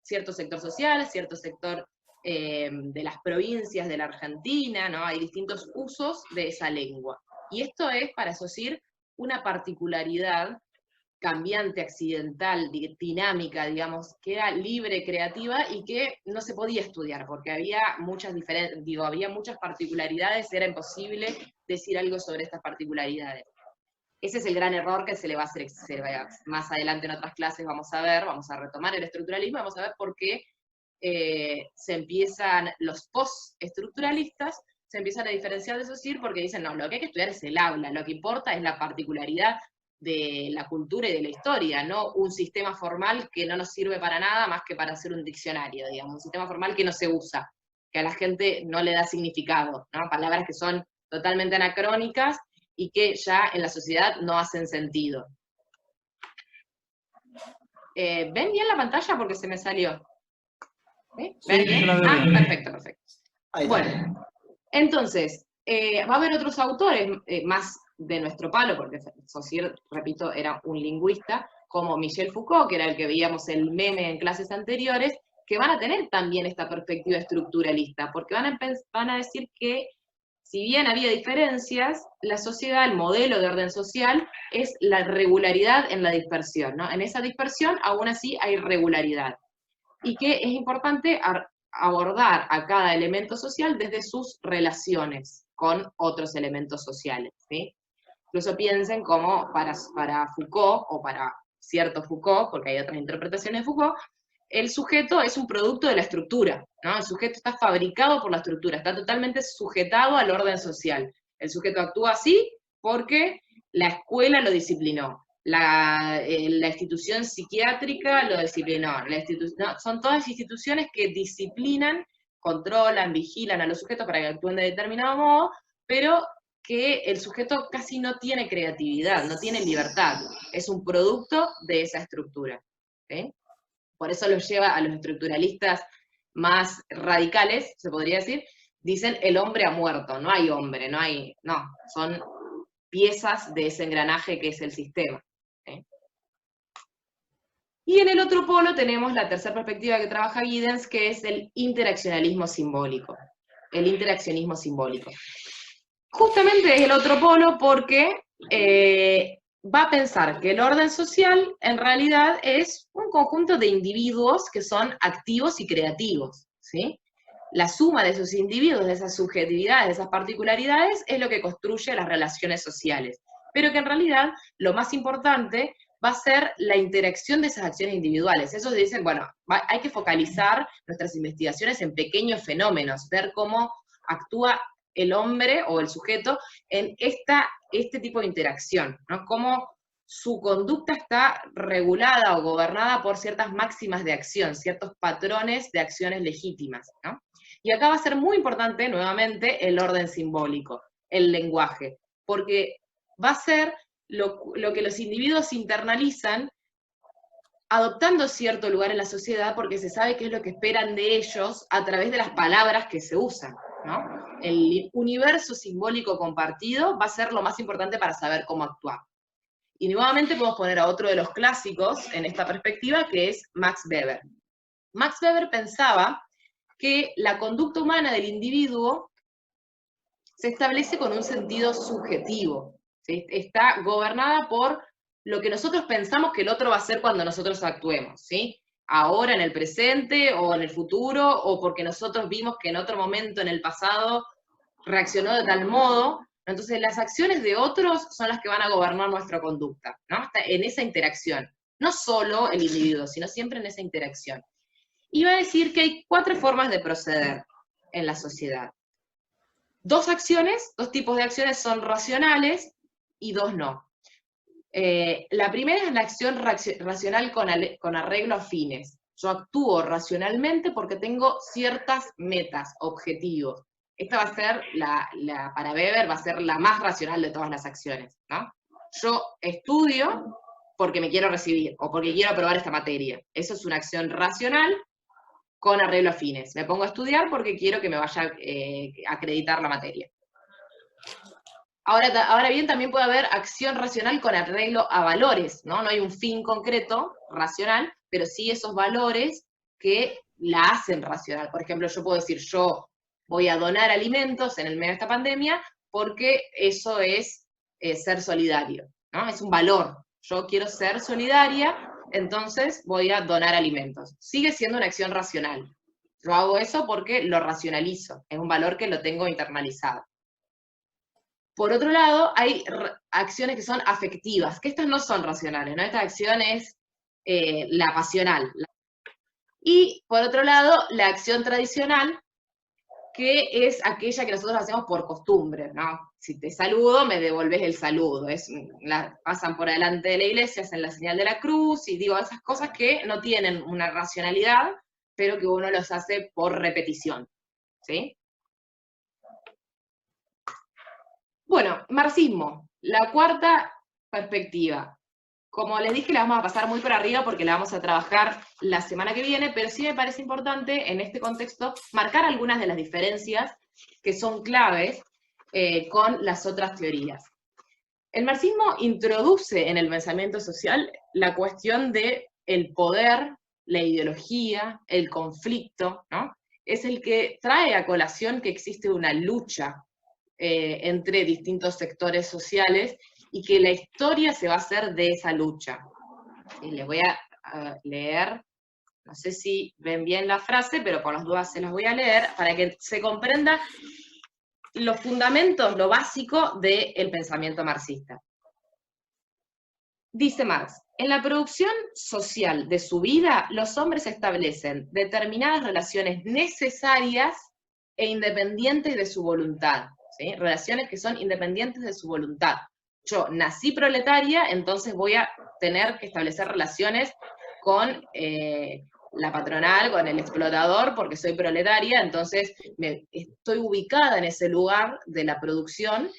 cierto sector social, cierto sector de las provincias de la Argentina, ¿no? Hay distintos usos de esa lengua. Y esto es, para Saussure, una particularidad cambiante, accidental, dinámica, digamos, que era libre, creativa y que no se podía estudiar, porque había muchas había muchas particularidades, era imposible decir algo sobre estas particularidades. Ese es el gran error que se le va a hacer más adelante en otras clases, vamos a retomar el estructuralismo, vamos a ver por qué se empiezan, los post-estructuralistas, se empiezan a diferenciar de Saussure porque dicen, no, lo que hay que estudiar es el habla, lo que importa es la particularidad de la cultura y de la historia, no un sistema formal que no nos sirve para nada más que para hacer un diccionario, digamos, un sistema formal que no se usa, que a la gente no le da significado, ¿no? Palabras que son totalmente anacrónicas y que ya en la sociedad no hacen sentido. ¿Ven bien la pantalla? Porque se me salió. ¿Ven bien? Yo la veo bien. Perfecto, perfecto. Ahí está. Bueno, entonces, va a haber otros autores más de nuestro palo, porque Saussure, repito, era un lingüista, como Michel Foucault, que era el que veíamos el meme en clases anteriores, que van a tener también esta perspectiva estructuralista, porque van a decir que, si bien había diferencias, la sociedad, el modelo de orden social, es la regularidad en la dispersión, ¿no? En esa dispersión, aún así, hay regularidad. Y que es importante abordar a cada elemento social desde sus relaciones con otros elementos sociales, ¿sí? Incluso piensen como para Foucault, o para cierto Foucault, porque hay otras interpretaciones de Foucault, el sujeto es un producto de la estructura, ¿no? El sujeto está fabricado por la estructura, está totalmente sujetado al orden social. El sujeto actúa así porque la escuela lo disciplinó, la institución psiquiátrica lo disciplinó, son todas instituciones que disciplinan, controlan, vigilan a los sujetos para que actúen de determinado modo, pero que el sujeto casi no tiene creatividad, no tiene libertad, es un producto de esa estructura, ¿sí? Por eso los lleva a los estructuralistas más radicales, se podría decir, dicen el hombre ha muerto, no hay hombre, son piezas de ese engranaje que es el sistema. ¿Sí? Y en el otro polo tenemos la tercera perspectiva que trabaja Giddens, que es el interaccionalismo simbólico. El interaccionismo simbólico. Justamente es el otro polo porque va a pensar que el orden social en realidad es un conjunto de individuos que son activos y creativos, ¿sí? La suma de esos individuos, de esas subjetividades, de esas particularidades, es lo que construye las relaciones sociales. Pero que en realidad lo más importante va a ser la interacción de esas acciones individuales. Eso dicen, bueno, hay que focalizar nuestras investigaciones en pequeños fenómenos, ver cómo actúa el hombre o el sujeto en este tipo de interacción, ¿no? Cómo su conducta está regulada o gobernada por ciertas máximas de acción, ciertos patrones de acciones legítimas, ¿no? Y acá va a ser muy importante, nuevamente, el orden simbólico, el lenguaje, porque va a ser lo que los individuos internalizan adoptando cierto lugar en la sociedad porque se sabe qué es lo que esperan de ellos a través de las palabras que se usan, ¿no? El universo simbólico compartido va a ser lo más importante para saber cómo actuar. Y nuevamente podemos poner a otro de los clásicos en esta perspectiva, que es Max Weber. Max Weber pensaba que la conducta humana del individuo se establece con un sentido subjetivo, ¿sí? Está gobernada por lo que nosotros pensamos que el otro va a hacer cuando nosotros actuemos, ¿sí? Ahora, en el presente, o en el futuro, o porque nosotros vimos que en otro momento en el pasado reaccionó de tal modo, Entonces las acciones de otros son las que van a gobernar nuestra conducta, ¿no? Está en esa interacción. No solo el individuo, sino siempre en esa interacción. Y va a decir que hay 4 formas de proceder en la sociedad. 2 acciones, 2 tipos de acciones son racionales y 2 no. La primera es la acción racional con arreglo a fines. Yo actúo racionalmente porque tengo ciertas metas, objetivos. Esta va a ser, para Weber, va a ser la más racional de todas las acciones, ¿no? Yo estudio porque me quiero recibir, o porque quiero aprobar esta materia. Eso es una acción racional con arreglo a fines. Me pongo a estudiar porque quiero que me vaya a acreditar la materia. Ahora bien, también puede haber acción racional con arreglo a valores, ¿no? No hay un fin concreto, racional, pero sí esos valores que la hacen racional. Por ejemplo, yo puedo decir, yo voy a donar alimentos en el medio de esta pandemia porque eso es ser solidario, ¿no? Es un valor. Yo quiero ser solidaria, entonces voy a donar alimentos. Sigue siendo una acción racional. Yo hago eso porque lo racionalizo, es un valor que lo tengo internalizado. Por otro lado, hay acciones que son afectivas, que estas no son racionales, ¿no? Esta acción es la pasional. Y por otro lado, la acción tradicional, que es aquella que nosotros hacemos por costumbre, ¿no? Si te saludo, me devolves el saludo. Pasan por delante de la iglesia, hacen la señal de la cruz, y digo, esas cosas que no tienen una racionalidad, pero que uno los hace por repetición, ¿sí? Bueno, marxismo, la cuarta perspectiva. Como les dije, la vamos a pasar muy por arriba porque la vamos a trabajar la semana que viene, pero sí me parece importante en este contexto marcar algunas de las diferencias que son claves con las otras teorías. El marxismo introduce en el pensamiento social la cuestión de el poder, la ideología, el conflicto, ¿no? Es el que trae a colación que existe una lucha entre distintos sectores sociales y que la historia se va a hacer de esa lucha. Y les voy a leer, no sé si ven bien la frase, pero por las dudas se las voy a leer para que se comprenda los fundamentos, lo básico del pensamiento marxista. Dice Marx, en la producción social de su vida, los hombres establecen determinadas relaciones necesarias e independientes de su voluntad. ¿Sí? Relaciones que son independientes de su voluntad. Yo nací proletaria, entonces voy a tener que establecer relaciones con la patronal, con el explotador, porque soy proletaria, entonces estoy ubicada en ese lugar de la producción,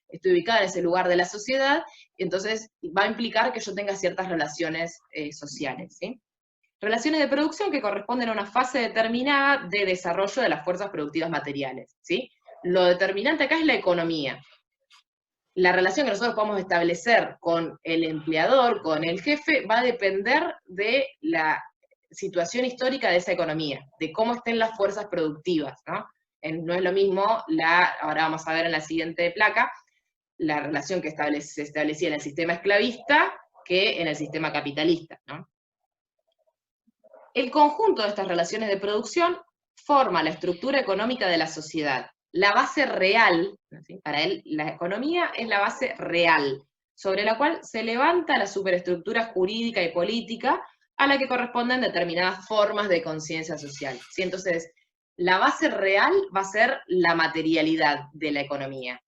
estoy ubicada en ese lugar de la sociedad, entonces va a implicar que yo tenga ciertas relaciones sociales, ¿sí? Relaciones de producción que corresponden a una fase determinada de desarrollo de las fuerzas productivas materiales, ¿sí? Lo determinante acá es la economía. La relación que nosotros podemos establecer con el empleador, con el jefe, va a depender de la situación histórica de esa economía, de cómo estén las fuerzas productivas, ¿no? No es lo mismo, ahora vamos a ver en la siguiente placa, la relación que se establecía en el sistema esclavista que en el sistema capitalista, ¿no? El conjunto de estas relaciones de producción forma la estructura económica de la sociedad. La base real, ¿sí? Para él la economía es la base real, sobre la cual se levanta la superestructura jurídica y política a la que corresponden determinadas formas de conciencia social, ¿sí? Entonces, la base real va a ser la materialidad de la economía.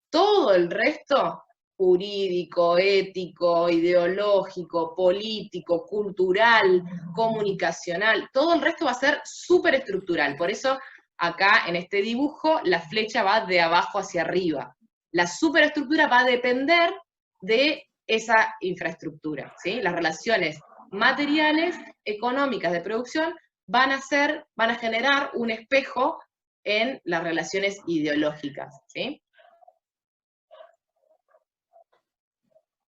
Todo el resto, jurídico, ético, ideológico, político, cultural, comunicacional, todo el resto va a ser superestructural. Por eso, acá en este dibujo, la flecha va de abajo hacia arriba. La superestructura va a depender de esa infraestructura, ¿sí? Las relaciones materiales, económicas de producción, van a generar un espejo en las relaciones ideológicas, ¿sí?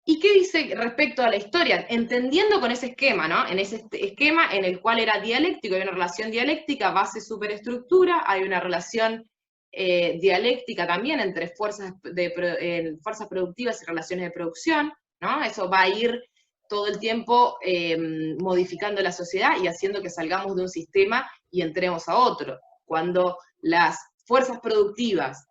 ¿Y qué dice respecto a la historia? Entendiendo con ese esquema, ¿no? En ese esquema en el cual era dialéctico, hay una relación dialéctica, base superestructura, hay una relación dialéctica también entre fuerzas productivas y relaciones de producción, ¿no? Eso va a ir todo el tiempo modificando la sociedad y haciendo que salgamos de un sistema y entremos a otro. Cuando las fuerzas productivas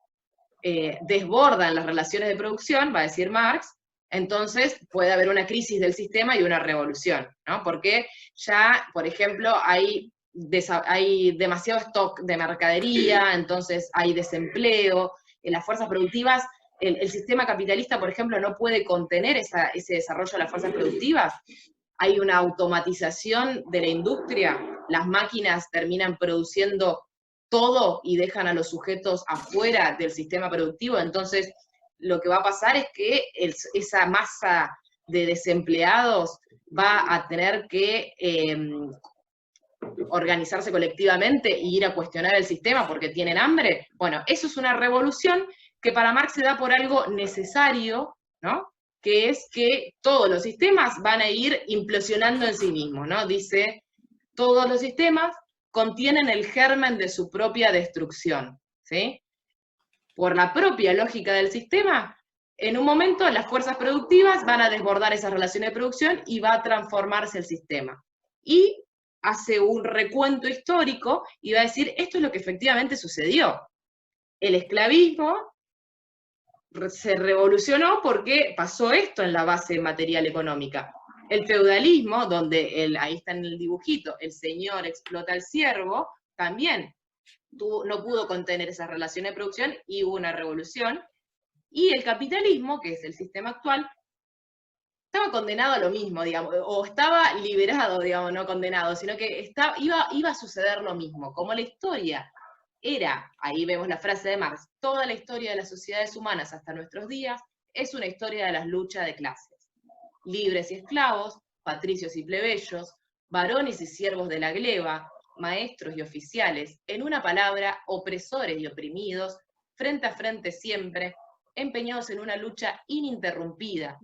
desbordan las relaciones de producción, va a decir Marx, entonces puede haber una crisis del sistema y una revolución, ¿no? Porque ya, por ejemplo, hay demasiado stock de mercadería, entonces hay desempleo, las fuerzas productivas, el sistema capitalista, por ejemplo, no puede contener ese desarrollo de las fuerzas productivas. Hay una automatización de la industria, las máquinas terminan produciendo todo y dejan a los sujetos afuera del sistema productivo, entonces lo que va a pasar es que esa masa de desempleados va a tener que organizarse colectivamente e ir a cuestionar el sistema porque tienen hambre. Bueno, eso es una revolución que para Marx se da por algo necesario, ¿no? Que es que todos los sistemas van a ir implosionando en sí mismos, ¿no? Dice, todos los sistemas contienen el germen de su propia destrucción, ¿sí? Por la propia lógica del sistema, en un momento las fuerzas productivas van a desbordar esas relaciones de producción y va a transformarse el sistema. Y hace un recuento histórico y va a decir, esto es lo que efectivamente sucedió. El esclavismo se revolucionó porque pasó esto en la base material económica. El feudalismo, donde ahí está en el dibujito, el señor explota al siervo, también no pudo contener esas relaciones de producción y hubo una revolución. Y el capitalismo, que es el sistema actual, estaba condenado a lo mismo, digamos, o estaba liberado, digamos, no condenado, sino que iba a suceder lo mismo. Como la historia era, ahí vemos la frase de Marx, toda la historia de las sociedades humanas hasta nuestros días es una historia de las luchas de clases. Libres y esclavos, patricios y plebeyos, varones y siervos de la gleba, maestros y oficiales, en una palabra, opresores y oprimidos, frente a frente siempre, empeñados en una lucha ininterrumpida,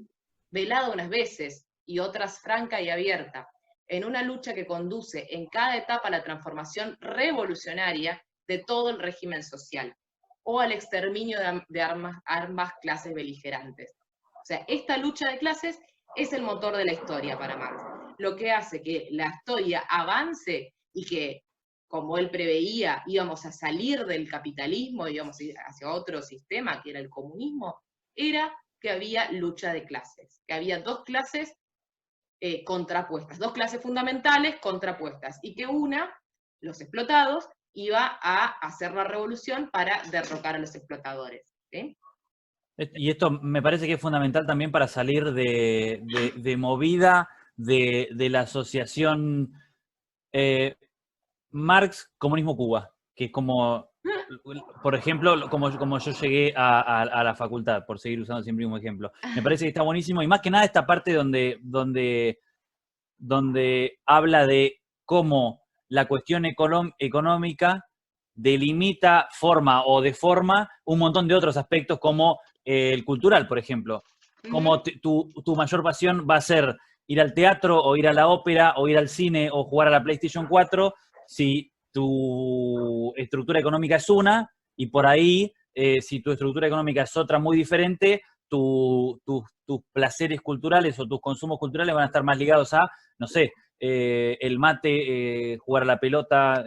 velada unas veces y otras franca y abierta, en una lucha que conduce en cada etapa a la transformación revolucionaria de todo el régimen social, o al exterminio de ambas clases beligerantes. O sea, esta lucha de clases es el motor de la historia para Marx, lo que hace que la historia avance y que, como él preveía, íbamos a salir del capitalismo, íbamos hacia otro sistema, que era el comunismo, era que había lucha de clases, que había dos clases contrapuestas, dos clases fundamentales contrapuestas, y que una, los explotados, iba a hacer la revolución para derrocar a los explotadores. ¿Sí? Y esto me parece que es fundamental también para salir de movida de la asociación Marx, Comunismo, Cuba, que es como, por ejemplo, como yo llegué a la facultad, por seguir usando siempre un ejemplo. Me parece que está buenísimo, y más que nada esta parte donde habla de cómo la cuestión económica delimita, forma o deforma un montón de otros aspectos como el cultural, por ejemplo. Como tu mayor pasión va a ser ir al teatro o ir a la ópera o ir al cine o jugar a la PlayStation 4 si tu estructura económica es una, y por ahí, si tu estructura económica es otra muy diferente, tus placeres culturales o tus consumos culturales van a estar más ligados a, no sé, el mate, jugar a la pelota.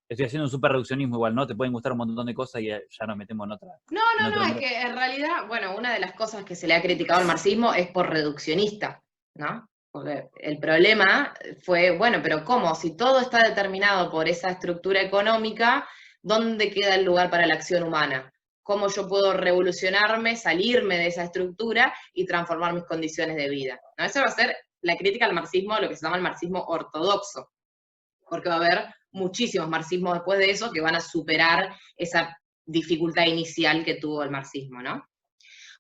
Estoy haciendo un súper reduccionismo igual, ¿no? Te pueden gustar un montón de cosas y ya nos metemos en otra. No, es que en realidad, bueno, una de las cosas que se le ha criticado al marxismo es por reduccionista, ¿no? Porque el problema fue, bueno, pero ¿cómo? Si todo está determinado por esa estructura económica, ¿dónde queda el lugar para la acción humana? ¿Cómo yo puedo revolucionarme, salirme de esa estructura y transformar mis condiciones de vida? ¿No? Eso va a ser la crítica al marxismo, lo que se llama el marxismo ortodoxo, porque va a haber muchísimos marxismos después de eso que van a superar esa dificultad inicial que tuvo el marxismo, ¿no?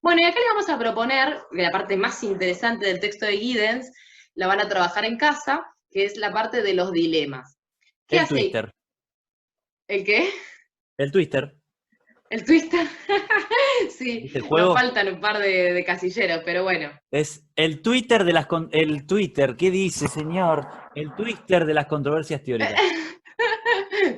Bueno, y acá les vamos a proponer, la parte más interesante del texto de Giddens, la van a trabajar en casa, que es la parte de los dilemas. ¿Qué el hace? Twister. ¿El qué? El Twister. ¿El Twister? Sí, ¿Viste el juego? nos faltan un par de casilleros, pero bueno. Es el Twitter de el Twitter, ¿qué dice, señor? El Twister de las controversias teóricas.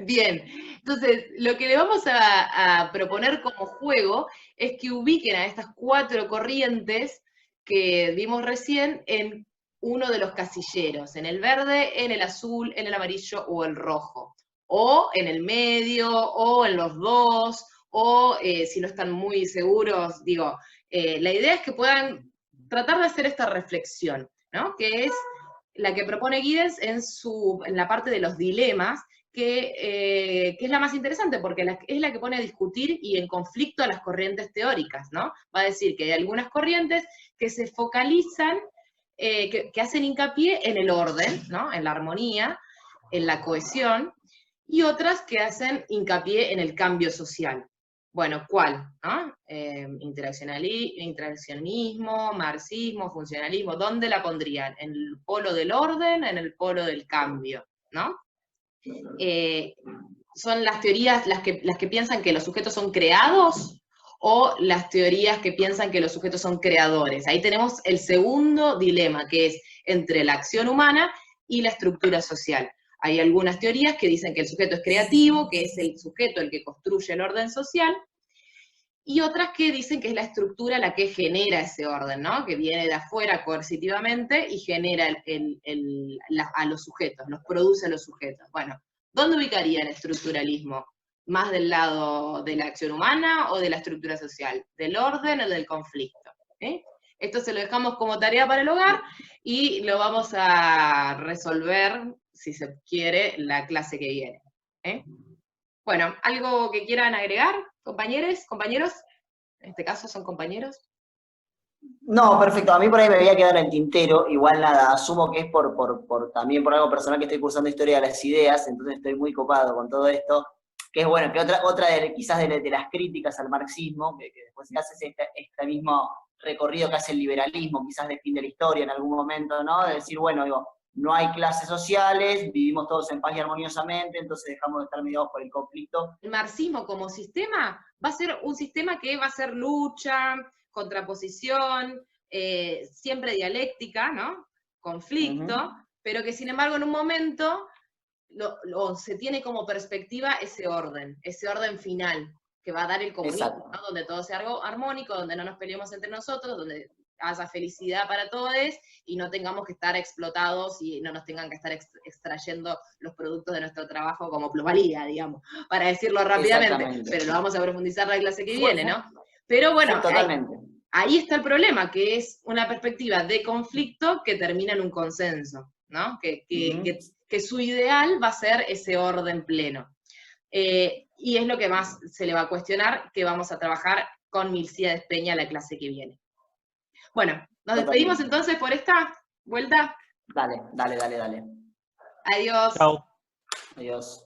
Bien, entonces lo que le vamos a proponer como juego es que ubiquen a estas 4 corrientes que vimos recién en uno de los casilleros, en el verde, en el azul, en el amarillo o el rojo, o en el medio, o en los dos, o si no están muy seguros, digo, la idea es que puedan tratar de hacer esta reflexión, ¿no? Que es la que propone Giddens en la parte de los dilemas, que es la más interesante, porque es la que pone a discutir y en conflicto a las corrientes teóricas, ¿no? Va a decir que hay algunas corrientes que se focalizan, que hacen hincapié en el orden, ¿no? En la armonía, en la cohesión, y otras que hacen hincapié en el cambio social. Bueno, ¿cuál? ¿No? Interaccionismo, marxismo, funcionalismo, ¿dónde la pondrían? ¿En el polo del orden, en el polo del cambio? ¿No? ¿Son las teorías las que piensan que los sujetos son creados o las teorías que piensan que los sujetos son creadores? Ahí tenemos el segundo dilema, que es entre la acción humana y la estructura social. Hay algunas teorías que dicen que el sujeto es creativo, que es el sujeto el que construye el orden social, y otras que dicen que es la estructura la que genera ese orden, ¿no? Que viene de afuera coercitivamente y genera a los sujetos, los produce a los sujetos. Bueno, ¿dónde ubicaría el estructuralismo? ¿Más del lado de la acción humana o de la estructura social? ¿Del orden o del conflicto? ¿Eh? Esto se lo dejamos como tarea para el hogar y lo vamos a resolver, si se quiere, la clase que viene. ¿Eh? Bueno, ¿algo que quieran agregar, compañeros? En este caso son compañeros. No, perfecto. A mí por ahí me voy a quedar en el tintero. Igual nada, asumo que es también por algo personal que estoy cursando Historia de las Ideas, entonces estoy muy copado con todo esto. Que es bueno, que otra quizás de las críticas al marxismo, que después se hace este mismo recorrido que hace el liberalismo, quizás de fin de la historia en algún momento, ¿no? De decir, bueno, digo, no hay clases sociales, vivimos todos en paz y armoniosamente, entonces dejamos de estar mediados por el conflicto. El marxismo como sistema va a ser un sistema que va a ser lucha, contraposición, siempre dialéctica, ¿no? Conflicto, pero que sin embargo en un momento se tiene como perspectiva ese orden final que va a dar el comunismo, ¿no? Donde todo sea algo armónico, donde no nos peleemos entre nosotros, donde haya felicidad para todos y no tengamos que estar explotados y no nos tengan que estar extrayendo los productos de nuestro trabajo como plusvalía, digamos, para decirlo rápidamente, pero lo vamos a profundizar la clase que viene, ¿no? Pero bueno, ahí está el problema, que es una perspectiva de conflicto que termina en un consenso, ¿no? Que su ideal va a ser ese orden pleno. Y es lo que más se le va a cuestionar, que vamos a trabajar con Milcíades Peña la clase que viene. Bueno, nos despedimos entonces por esta vuelta. Dale. Adiós. Chao. Adiós.